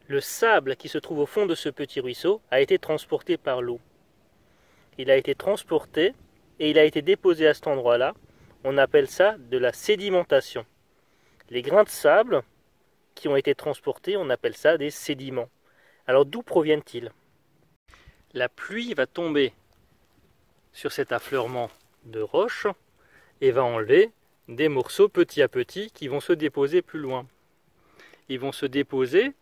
Le sable qui se trouve au fond de ce petit ruisseau a été transporté par l'eau. Il a été transporté et il a été déposé à cet endroit-là. On appelle ça de la sédimentation. Les grains de sable qui ont été transportés, on appelle ça des sédiments. Alors d'où proviennent-ils? La pluie va tomber sur cet affleurement de roches et va enlever des morceaux petit à petit qui vont se déposer plus loin. Ils vont se déposer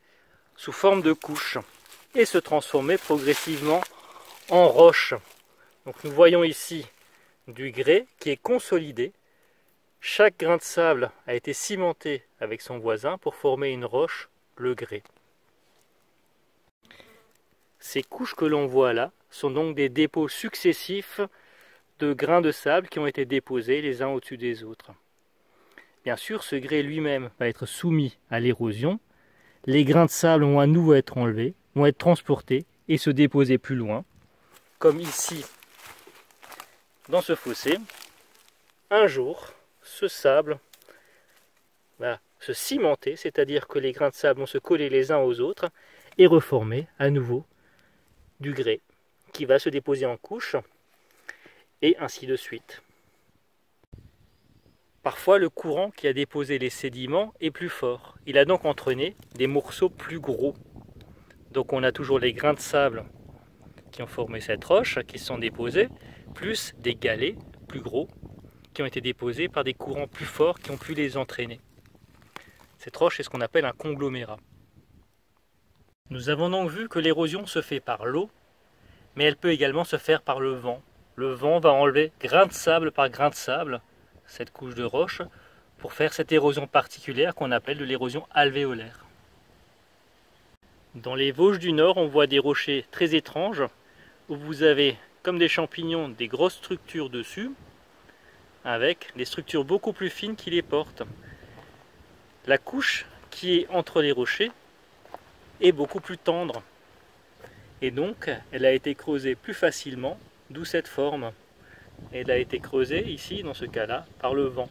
sous forme de couches et se transformer progressivement en roches. Donc nous voyons ici du grès qui est consolidé. Chaque grain de sable a été cimenté avec son voisin pour former une roche, le grès. Ces couches que l'on voit là sont donc des dépôts successifs de grains de sable qui ont été déposés les uns au-dessus des autres. Bien sûr, ce grès lui-même va être soumis à l'érosion. Les grains de sable vont à nouveau être enlevés, vont être transportés et se déposer plus loin, comme ici dans ce fossé. Un jour, ce sable va se cimenter, c'est-à-dire que les grains de sable vont se coller les uns aux autres et reformer à nouveau du grès qui va se déposer en couches et ainsi de suite. Parfois, le courant qui a déposé les sédiments est plus fort. Il a donc entraîné des morceaux plus gros. Donc on a toujours les grains de sable qui ont formé cette roche, qui se sont déposés, plus des galets plus gros qui ont été déposés par des courants plus forts qui ont pu les entraîner. Cette roche est ce qu'on appelle un conglomérat. Nous avons donc vu que l'érosion se fait par l'eau, mais elle peut également se faire par le vent. Le vent va enlever grain de sable par grain de sable cette couche de roche pour faire cette érosion particulière qu'on appelle de l'érosion alvéolaire. Dans les Vosges du Nord, on voit des rochers très étranges où vous avez, comme des champignons, des grosses structures dessus avec des structures beaucoup plus fines qui les portent. La couche qui est entre les rochers est beaucoup plus tendre et donc elle a été creusée plus facilement, d'où cette forme. Elle a été creusée ici, dans ce cas-là, par le vent.